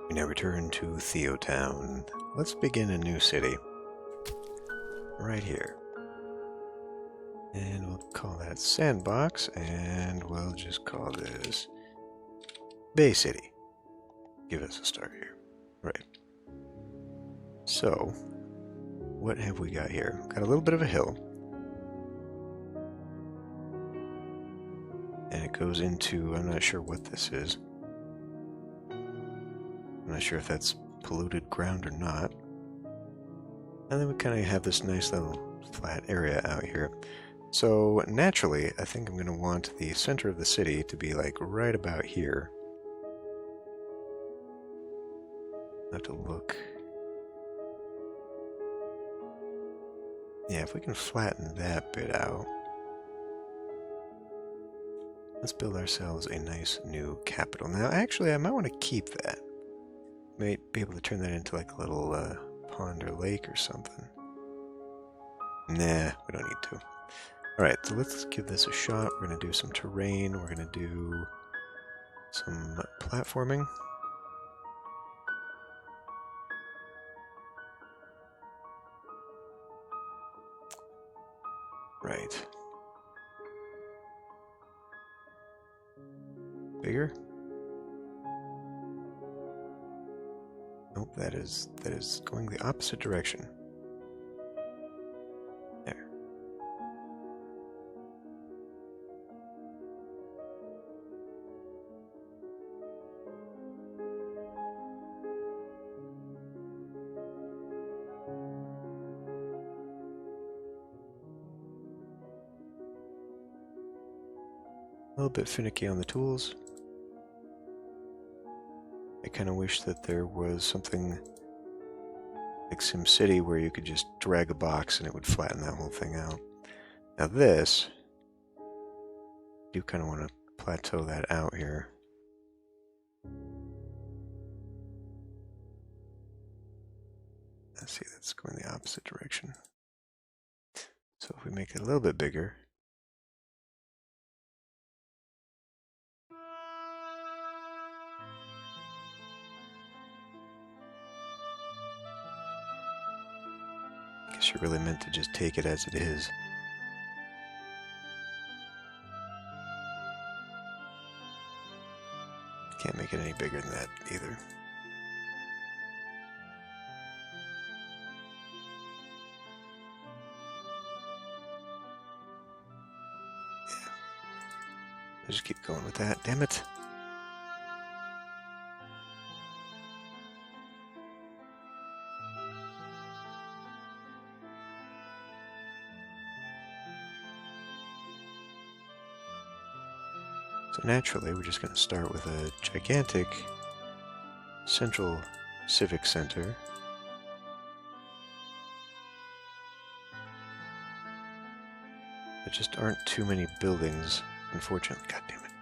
We now return to TheoTown. Let's begin a new city. Right here. And we'll call that Sandbox, and we'll just call this Bay City. Give us a start here. Right. So, what have we got here? Got a little bit of a hill. And it goes into, I'm not sure what this is. I'm not sure if that's polluted ground or not. And then we kind of have this nice little flat area out here. So naturally, I think I'm going to want the center of the city to be like right about here. I have to look. Yeah, if we can flatten that bit out. Let's build ourselves a nice new capital. Now, actually, I might want to keep that. Might be able to turn that into like a little pond or lake or something. Nah, we don't need to. Alright, so let's give this a shot. We're going to do some terrain. We're going to do some platforming. Right. Bigger? Nope, that is going the opposite direction. There. A little bit finicky on the tools. I kind of wish that there was something like SimCity where you could just drag a box and it would flatten that whole thing out. Now this, I do kind of want to plateau that out here. Let's see, that's going the opposite direction. So if we make it a little bit bigger. I guess you're really meant to just take it as it is. Can't make it any bigger than that either. Yeah. I'll just keep going with that. Damn it. So naturally, we're just going to start with a gigantic central civic center. There just aren't too many buildings, unfortunately. God damn it.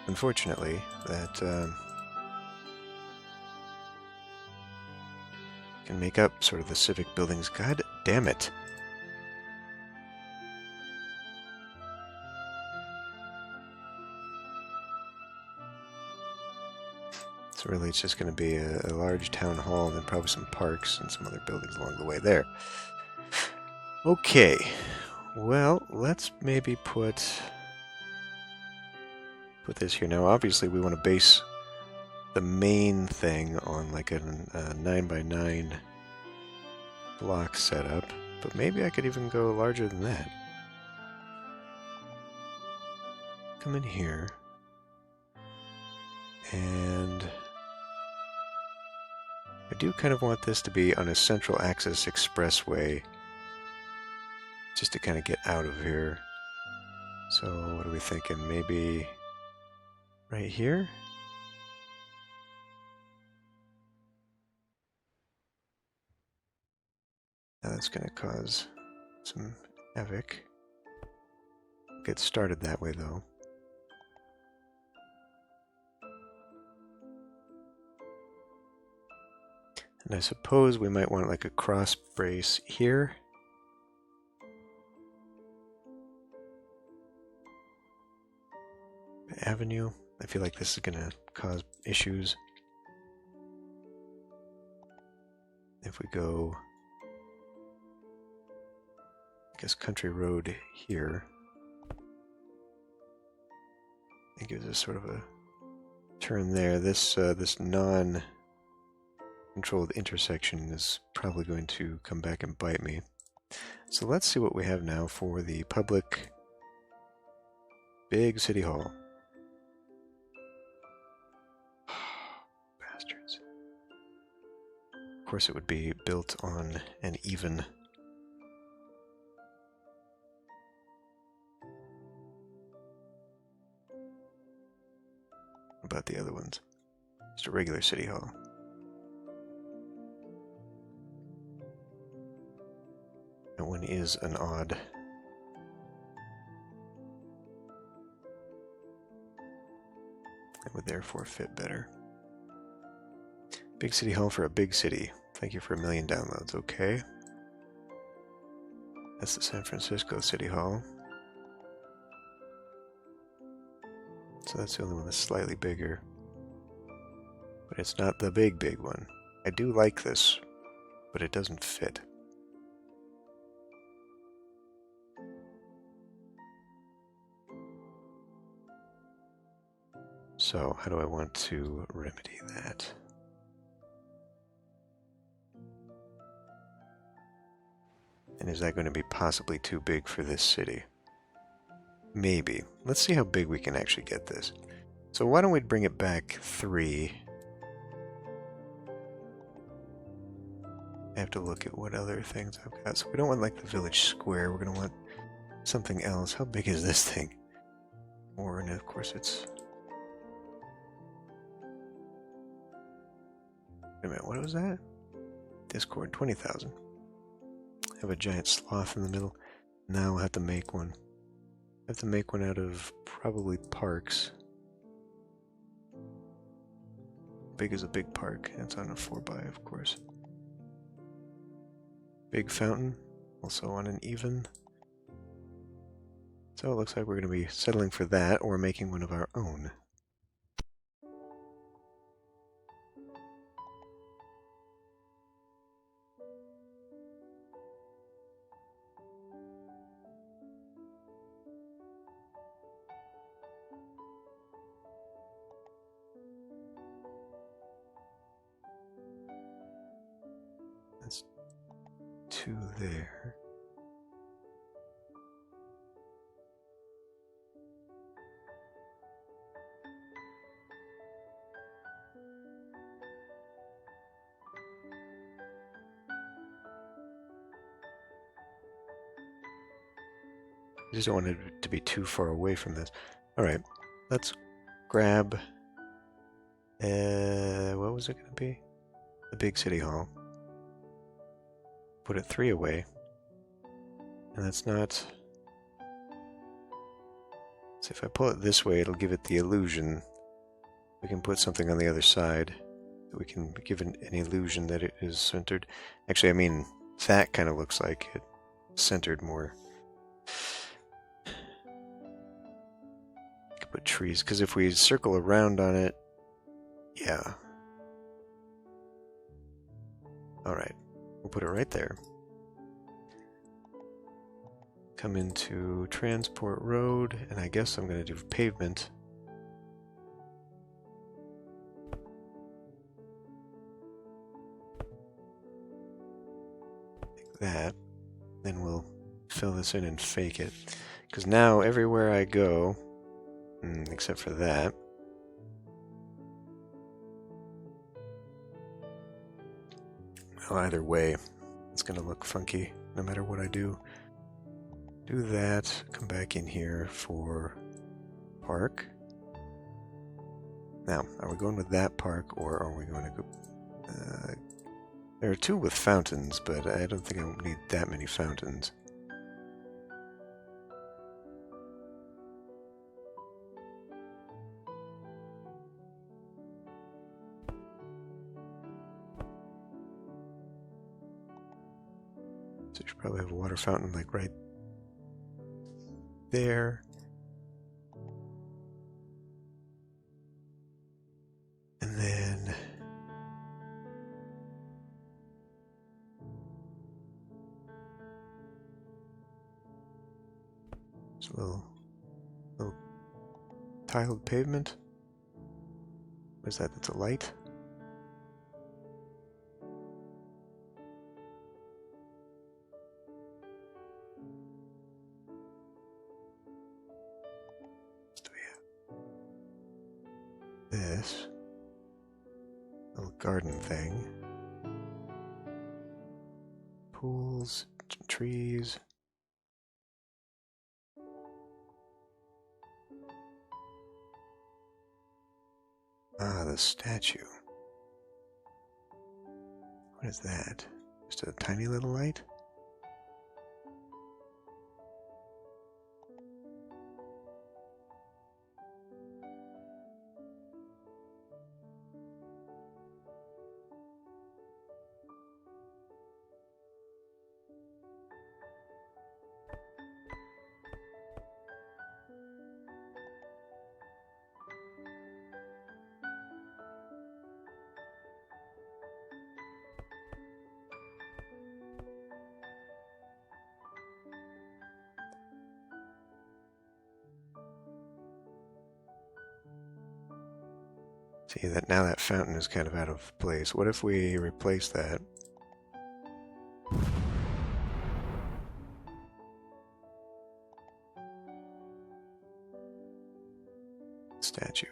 Unfortunately, that can make up sort of the civic buildings. God damn it. So really it's just going to be a large town hall and then probably some parks and some other buildings along the way there. Okay, well, let's maybe put this here. Now obviously we want to base the main thing on like a 9x9 block setup, but maybe I could even go larger than that. Come in here and I do kind of want this to be on a central axis expressway just to kind of get out of here. So what are we thinking? Maybe right here? Now that's going to cause some havoc. Get started that way though. And I suppose we might want like a cross brace here. Avenue. I feel like this is going to cause issues. If we go, I guess, country road here, it gives us sort of a turn there. This non-controlled intersection is probably going to come back and bite me. So let's see what we have now for the public big city hall. Bastards. Of course it would be built on an even. What about the other ones? Just a regular city hall. That one is an odd. It would therefore fit better. Big city hall for a big city. Thank you for 1 million downloads. Okay. That's the San Francisco City Hall. So that's the only one that's slightly bigger. But it's not the big one. I do like this, but it doesn't fit. So how do I want to remedy that? And is that going to be possibly too big for this city? Maybe. Let's see how big we can actually get this. So why don't we bring it back 3? I have to look at what other things I've got. So we don't want like the village square. We're going to want something else. How big is this thing? Or, and of course it's... Wait a minute, what was that? Discord, 20,000. Have a giant sloth in the middle. Now I'll have to make one. I have to make one out of probably parks. Big as a big park. That's on a 4x, of course. Big fountain, also on an even. So it looks like we're going to be settling for that or making one of our own. That's 2 there. I just don't want it to be too far away from this. Alright, let's grab... what was it going to be? The big city hall. Put it 3 away. And that's not... So if I pull it this way, it'll give it the illusion. We can put something on the other side. We can give an illusion that it is centered. Actually, I mean, that kind of looks like it centered more. Could put trees, because if we circle around on it, yeah. Alright, we'll put it right there. Come into Transport Road, and I guess I'm going to do pavement. Like that. Then we'll fill this in and fake it. Because now everywhere I go, except for that, well, either way, it's going to look funky no matter what I do. Do that, come back in here for park. Now, are we going with that park or are we going to go... there are 2 with fountains, but I don't think I need that many fountains. So you should probably have a water fountain like right there. And then It's a little tiled pavement. What is that? That's a light? What do we have? This little garden thing. Pools, trees. Ah, the statue. What is that? Just a tiny little light? See that now that fountain is kind of out of place. What if we replace that? Statue.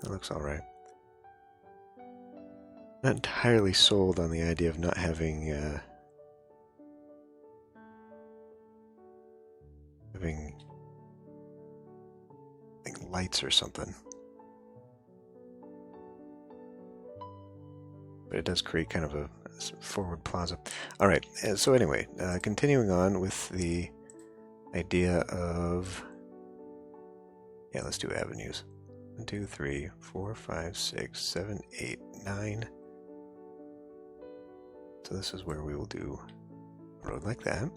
That looks alright. Not entirely sold on the idea of not having like lights or something. But it does create kind of a forward plaza. Alright, so anyway, continuing on with the idea of... Yeah, let's do avenues. 1, 2, 3, 4, 5, 6, 7, 8, 9. So this is where we will do a road like that. And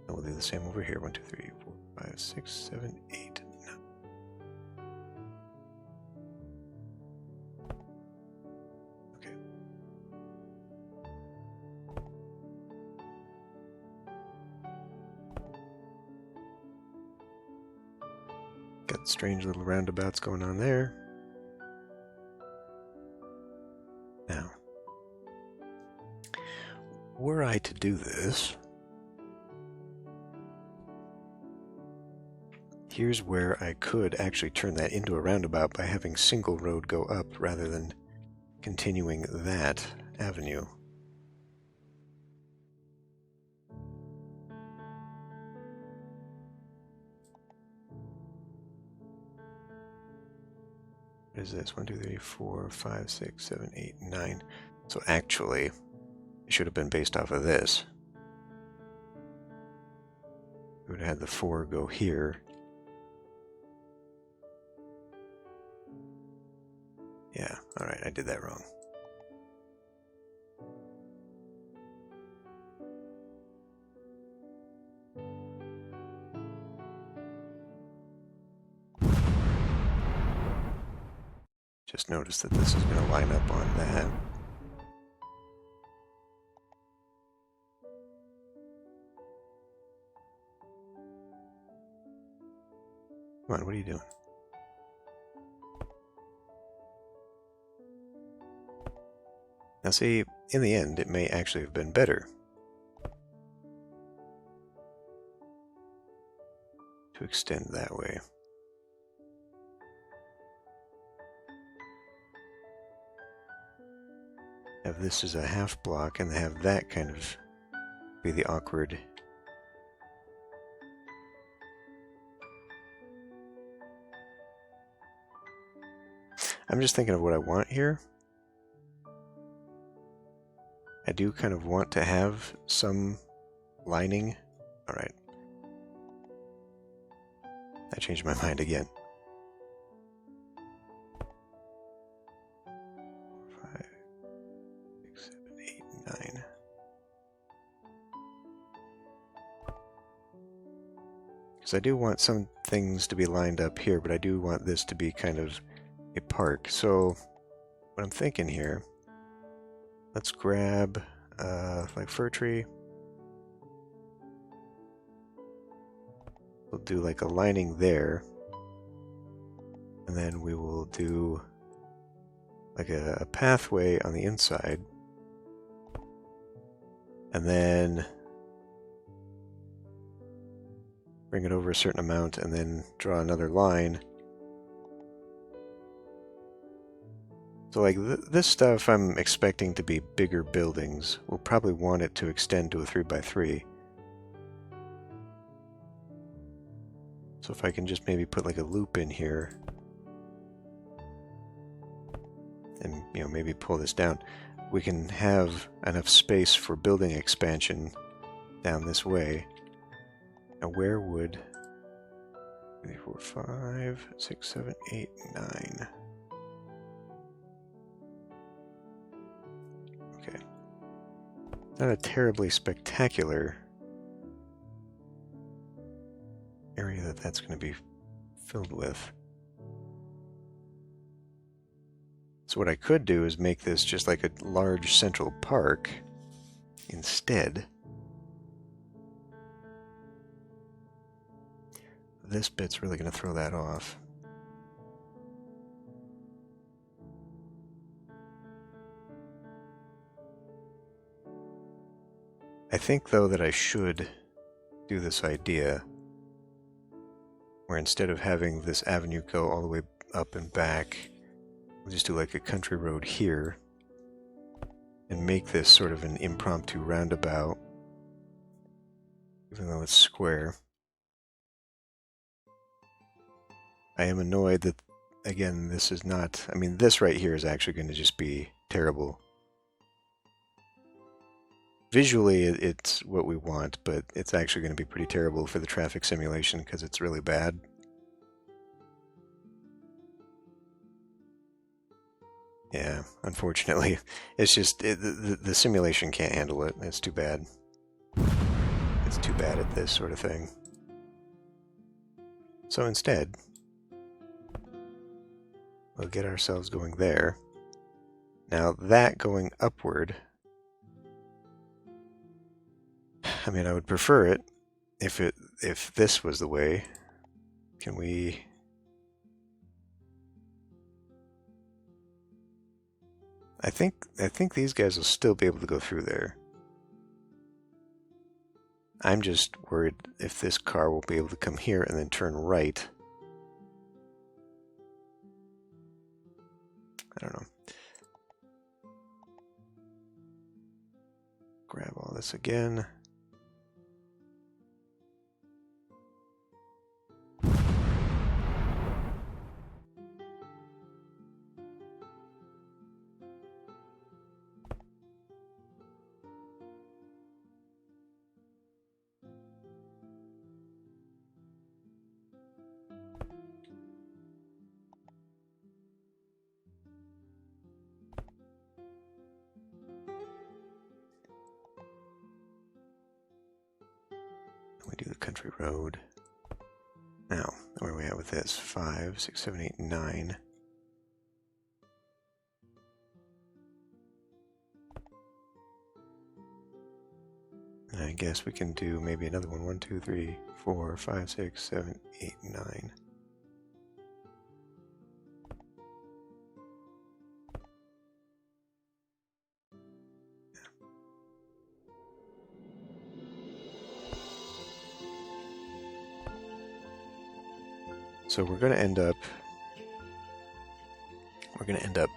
we'll do the same over here. 1, 2, 3, 4, 5, 6, 7, 8, 9. Okay. Got strange little roundabouts going on there. Now, were I to do this, here's where I could actually turn that into a roundabout by having single road go up rather than continuing that avenue. What is this? 1, 2, 3, 4, 5, 6, 7, 8, 9. So actually, it should have been based off of this. We would have had the 4 go here. Yeah, alright, I did that wrong. Just notice that this is going to line up on that. Come on, what are you doing? Now see, in the end, it may actually have been better to extend that way. Have this as a half block and have that kind of be the awkward. I'm just thinking of what I want here. I do kind of want to have some lining. Alright. I changed my mind again. 5, 6, 7, 8, 9. Because I do want some things to be lined up here, but I do want this to be kind of a park. So what I'm thinking here, let's grab like fir tree. we'll do like a lining there, and then we will do like a pathway on the inside, and then bring it over a certain amount, and then draw another line. So like this stuff I'm expecting to be bigger buildings. We'll probably want it to extend to a 3x3. So if I can just maybe put like a loop in here, and maybe pull this down, we can have enough space for building expansion down this way. Now where would 3, 4, 5, 6, 7, 8, 9. Okay. Not a terribly spectacular area that's going to be filled with. So what I could do is make this just like a large central park instead. This bit's really going to throw that off. I think, though, that I should do this idea where instead of having this avenue go all the way up and back, we'll just do like a country road here and make this sort of an impromptu roundabout, even though it's square. I am annoyed that, again, this is not... I mean, this right here is actually going to just be terrible. Visually, it's what we want, but it's actually going to be pretty terrible for the traffic simulation because it's really bad. Yeah, unfortunately. It's just, the simulation can't handle it. It's too bad. It's too bad at this sort of thing. So instead, we'll get ourselves going there. Now that going upward, I mean, I would prefer it if this was the way. Can we... I think these guys will still be able to go through there. I'm just worried if this car will be able to come here and then turn right. I don't know. Grab all this again. We do the country road. Now, where are we at with this? 5, 6, 7, 8, 9. And I guess we can do maybe another one. 1, 2, 3, 4, 5, 6, 7, 8, 9. So we're going to end up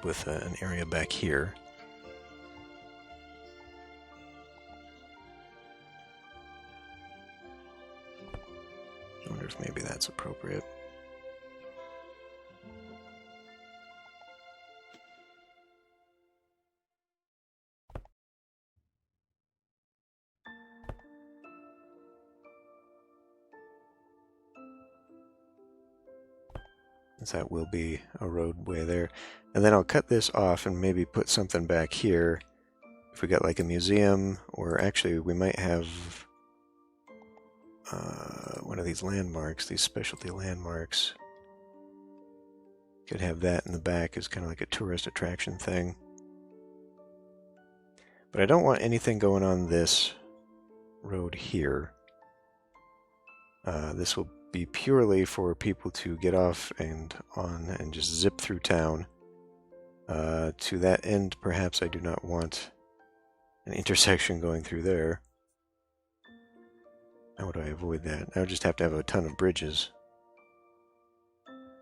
with an area back here. I wonder if maybe that's appropriate. That will be a roadway there. And then I'll cut this off and maybe put something back here. If we got like a museum, or actually we might have one of these landmarks, these specialty landmarks. Could have that in the back as kind of like a tourist attraction thing. But I don't want anything going on this road here. This will be purely for people to get off and on and just zip through town. To that end, perhaps I do not want an intersection going through there. How would I avoid that? I would just have to have a ton of bridges.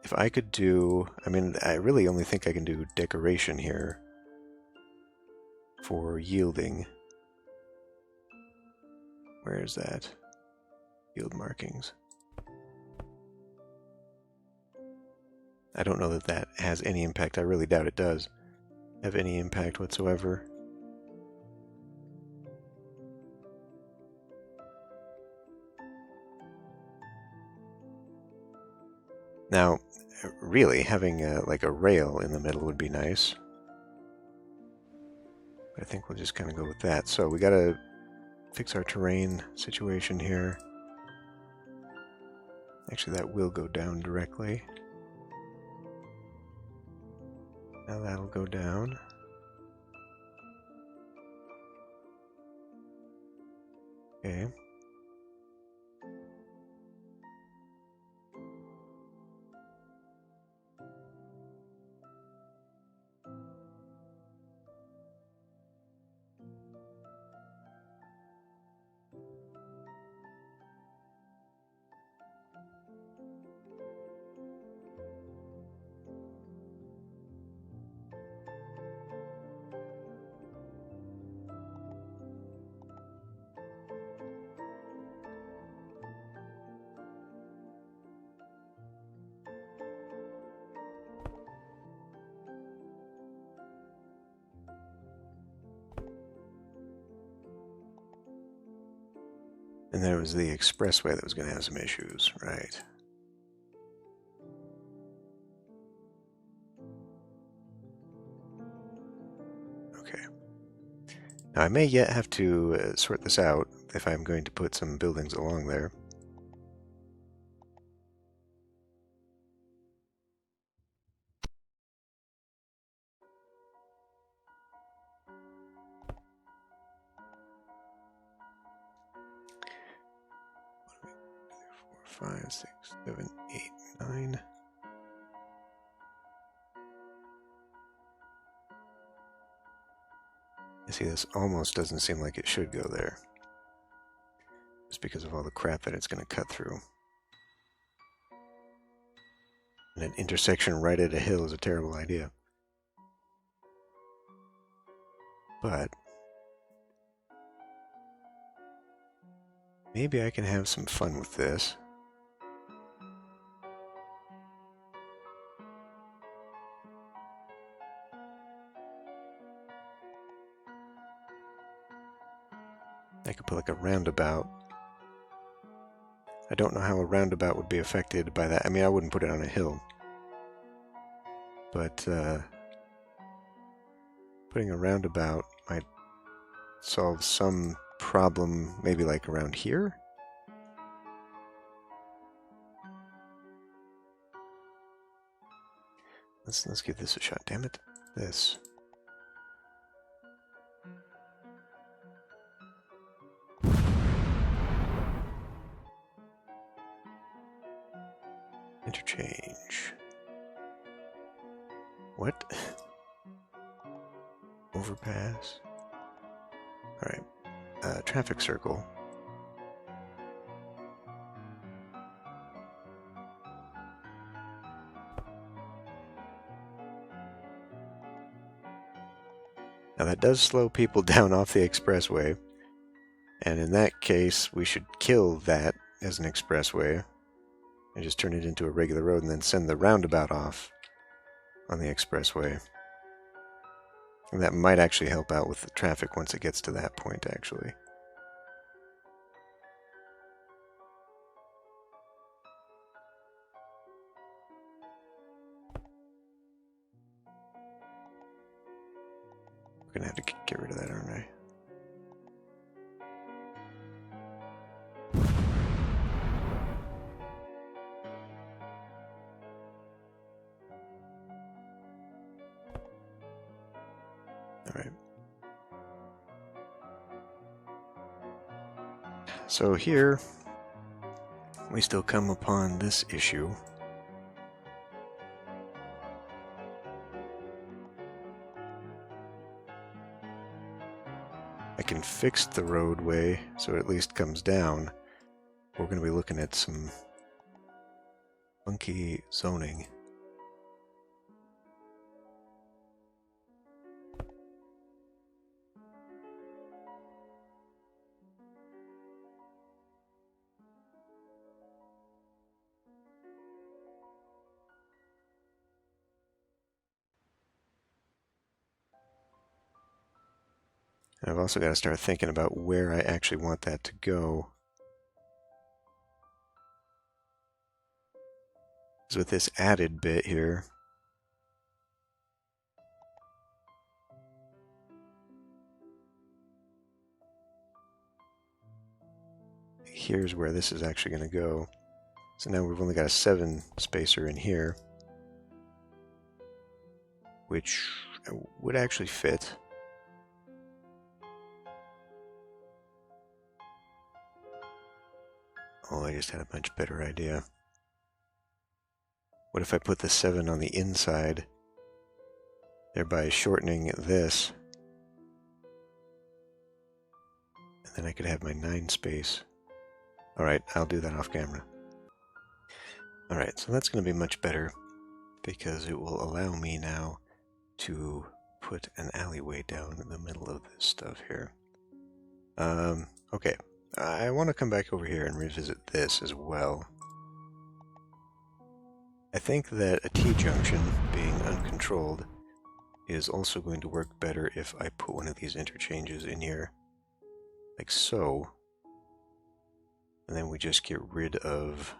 If I could do... I mean, I really only think I can do decoration here for yielding. Where is that? Yield markings. I don't know that that has any impact. I really doubt it does have any impact whatsoever. Now, really, having like a rail in the middle would be nice. I think we'll just kind of go with that. So we gotta fix our terrain situation here. Actually, that will go down directly. Now that'll go down. Okay. And there was the expressway that was going to have some issues, right? Okay. Now I may yet have to sort this out if I'm going to put some buildings along there. Five, 6, 7, 8, 9. You see, this almost doesn't seem like it should go there. Just because of all the crap that it's going to cut through. And an intersection right at a hill is a terrible idea. But maybe I can have some fun with this. I could put like a roundabout. I don't know how a roundabout would be affected by that. I mean, I wouldn't put it on a hill. But putting a roundabout might solve some problem, maybe like around here? Let's give this a shot, damn it. This. Interchange. What? Overpass. Alright. Traffic circle. Now that does slow people down off the expressway. And in that case, we should kill that as an expressway. And just turn it into a regular road and then send the roundabout off on the expressway. And that might actually help out with the traffic once it gets to that point, actually. We're gonna have to get rid of that, aren't I? Alright. So here, we still come upon this issue. I can fix the roadway so it at least comes down. We're going to be looking at some funky zoning. And I've also got to start thinking about where I actually want that to go. Because with this added bit here, here's where this is actually going to go. So now we've only got a 7 spacer in here, which would actually fit. Oh, I just had a much better idea. What if I put the 7 on the inside, thereby shortening this, and then I could have my 9 space. Alright, I'll do that off camera. Alright, so that's going to be much better, because it will allow me now to put an alleyway down in the middle of this stuff here. Okay, I want to come back over here and revisit this as well. I think that a T-junction, being uncontrolled, is also going to work better if I put one of these interchanges in here, like so, and then we just get rid of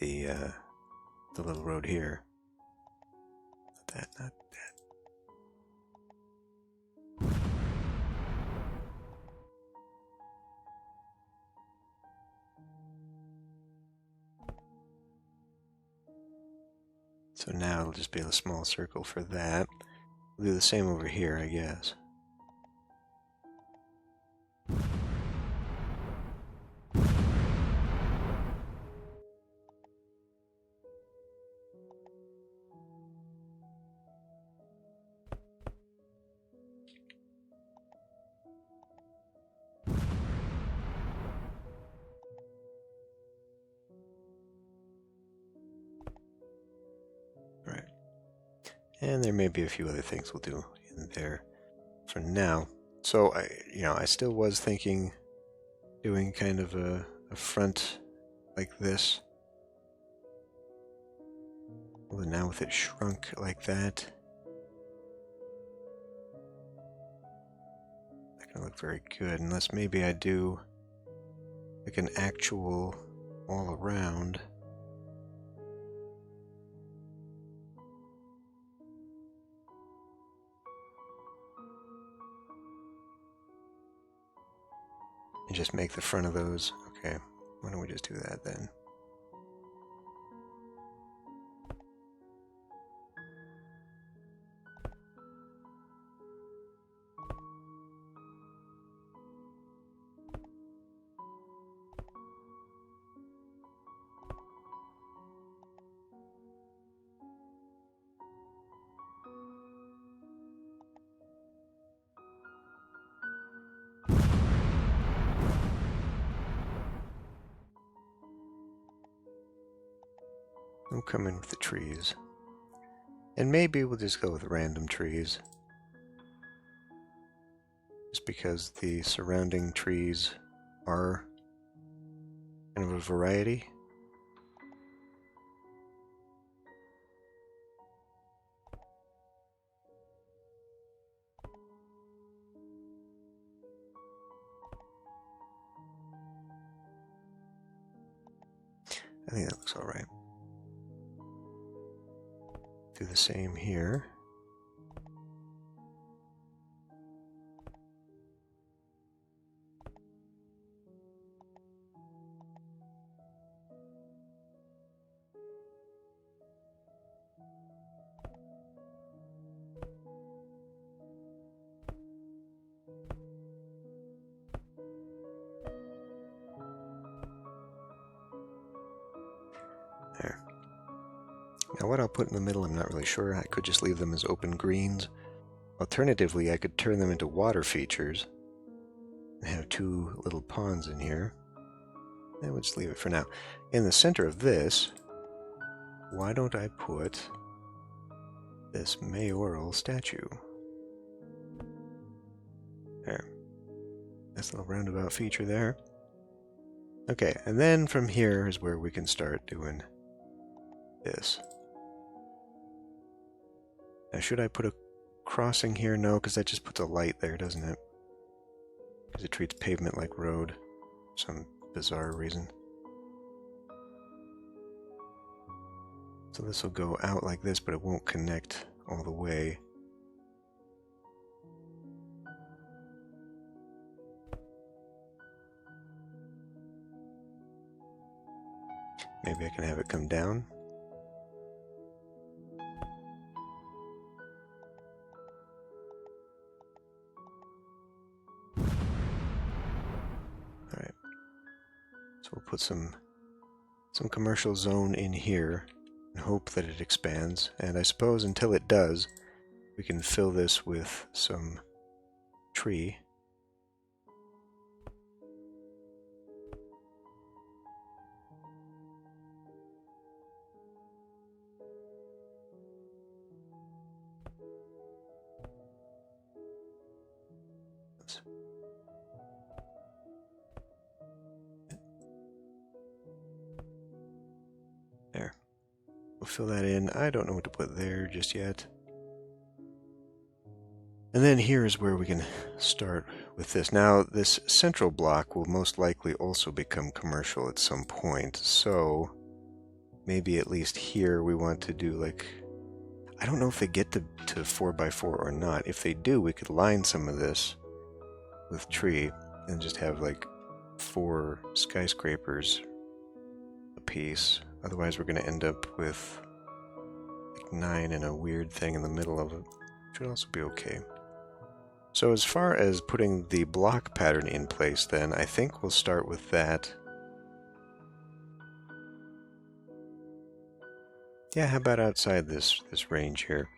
the little road here. Not that, not that. So now it'll just be a small circle for that. We'll do the same over here, I guess. Right. And there may be a few other things we'll do in there for now. So I still was thinking doing kind of a front like this. Well, now with it shrunk like that, not gonna look very good unless maybe I do like an actual all around. And just make the front of those. Okay, why don't we just do that then? We'll come in with the trees. And maybe we'll just go with random trees. Just because the surrounding trees are kind of a variety. I think that looks all right. Do the same here. Now what I'll put in the middle, I'm not really sure. I could just leave them as open greens. Alternatively, I could turn them into water features and have two little ponds in here. And we'll just leave it for now. In the center of this, why don't I put this mayoral statue? There. Nice little roundabout feature there. Okay, and then from here is where we can start doing this. Now, should I put a crossing here? No, because that just puts a light there, doesn't it? Because it treats pavement like road for some bizarre reason. So this will go out like this, but it won't connect all the way. Maybe I can have it come down. Alright. So we'll put some commercial zone in here and hope that it expands. And I suppose until it does, we can fill this with some tree. There. We'll fill that in. I don't know what to put there just yet. And then here's where we can start with this. Now, this central block will most likely also become commercial at some point. So maybe at least here we want to do like, I don't know if they get to 4x4 or not. If they do, we could line some of this with tree and just have like 4 skyscrapers a piece. Otherwise, we're going to end up with like 9 and a weird thing in the middle of it. Should also be okay. So as far as putting the block pattern in place, then I think we'll start with that. Yeah, how about outside this range here?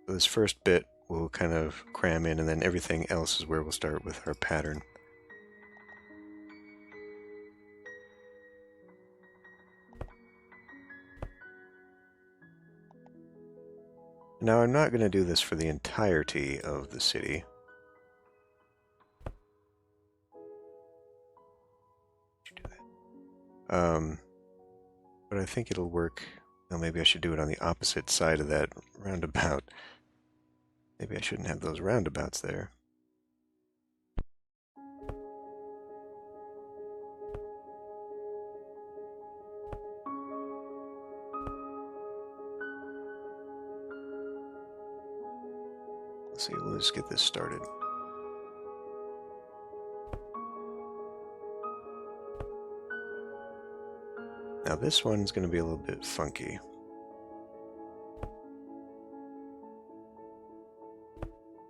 So this first bit we'll kind of cram in, and then everything else is where we'll start with our pattern. Now, I'm not going to do this for the entirety of the city. But I think it'll work. Well, maybe I should do it on the opposite side of that roundabout. Maybe I shouldn't have those roundabouts there. Let's see, we'll just get this started. Now this one's going to be a little bit funky.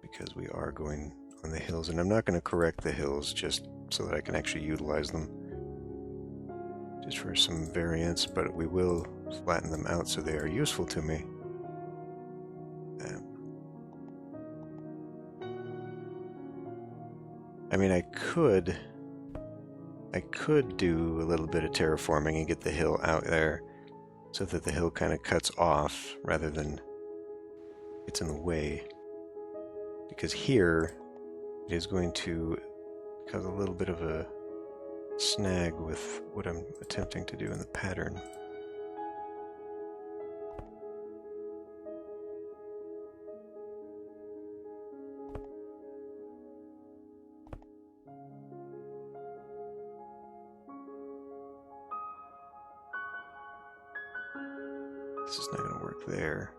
Because we are going on the hills, and I'm not going to correct the hills just so that I can actually utilize them. Just for some variance, but we will flatten them out so they are useful to me. I mean, I could do a little bit of terraforming and get the hill out there so that the hill kind of cuts off rather than it's in the way. Because here it is going to cause a little bit of a snag with what I'm attempting to do in the pattern. This is not going to work there.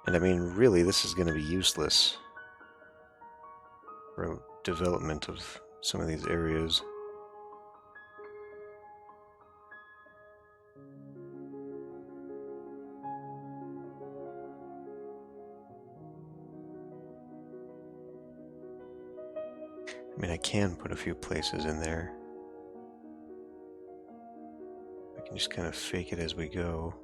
And I mean, really, this is going to be useless for development of some of these areas. I mean, I can put a few places in there. We can just kind of fake it as we go.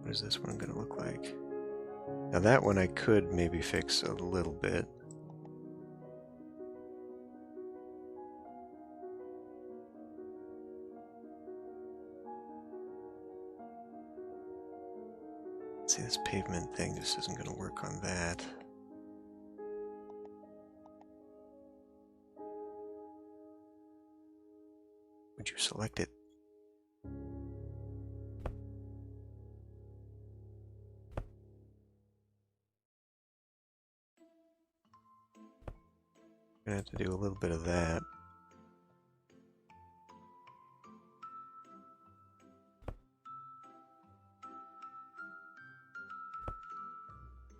What is this one going to look like? Now that one I could maybe fix a little bit. See, this pavement thing just isn't going to work on that. Would you select it? Gonna have to do a little bit of that.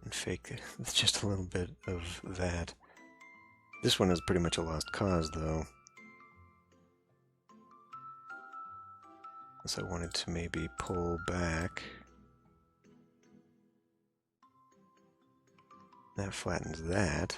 And fake just a little bit of that. This one is pretty much a lost cause, though. Unless I wanted to maybe pull back. That flattens that.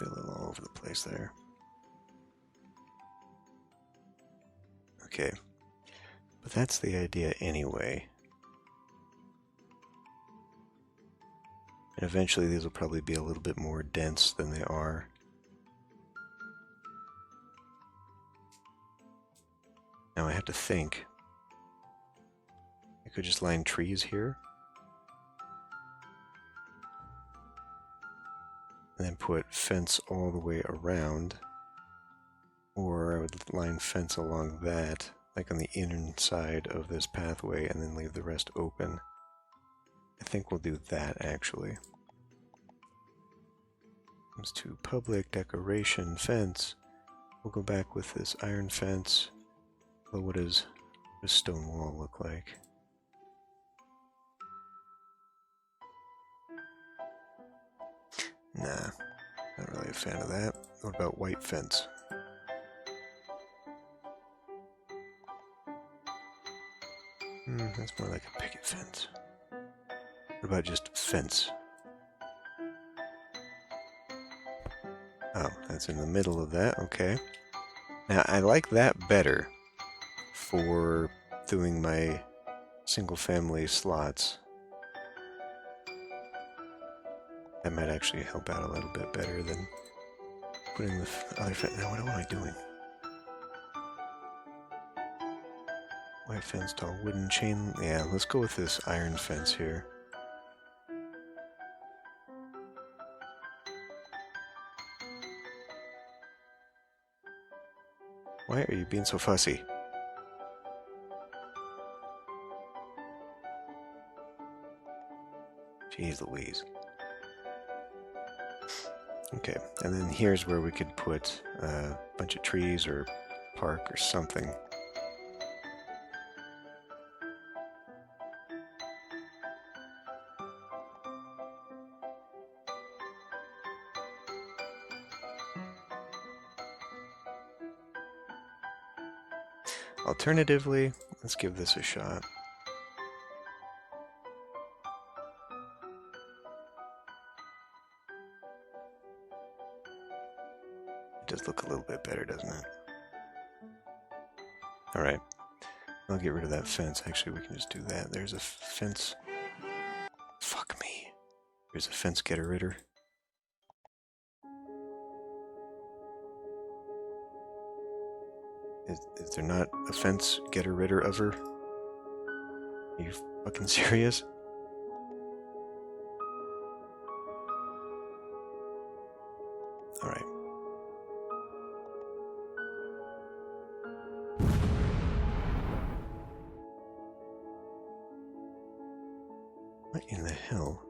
It's a little all over the place there. Okay. But that's the idea anyway. And eventually these will probably be a little bit more dense than they are. Now I have to think. I could just line trees here. And then put fence all the way around. Or I would line fence along that, like on the inside of this pathway, and then leave the rest open. I think we'll do that, actually. Comes to public, decoration, fence. We'll go back with this iron fence. Well, what does this stone wall look like? Nah, not really a fan of that. What about white fence? That's more like a picket fence. What about just fence? Oh, that's in the middle of that, okay. Now, I like that better for doing my single family slots. That might actually help out a little bit better than putting the other fence. Now, what am I doing? White fence, tall wooden chain. Yeah, let's go with this iron fence here. Why are you being so fussy? Jeez Louise. Okay, and then here's where we could put a bunch of trees or park or something. Alternatively, let's give this a shot. It does look a little bit better, doesn't it? Alright. I'll get rid of that fence. Actually, we can just do that. There's a fence. Fuck me. There's a fence getter-ritter. Is there not a fence getter-ritter of her? Are you fucking serious? Alright. What in the hell?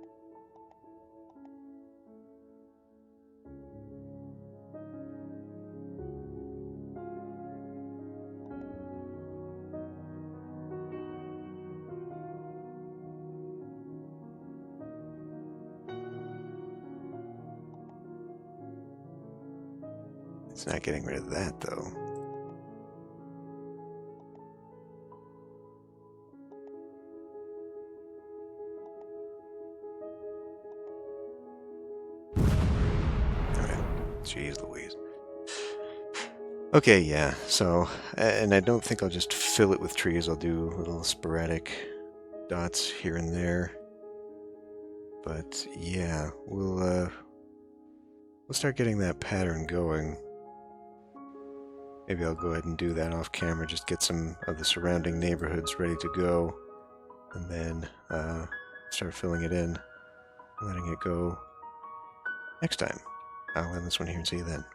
It's not getting rid of that, though. Alright. Jeez Louise. Okay, yeah, so, and I don't think I'll just fill it with trees. I'll do little sporadic dots here and there. But, yeah, we'll start getting that pattern going. Maybe I'll go ahead and do that off camera, just get some of the surrounding neighborhoods ready to go, and then start filling it in, letting it go next time. I'll end this one here and see you then.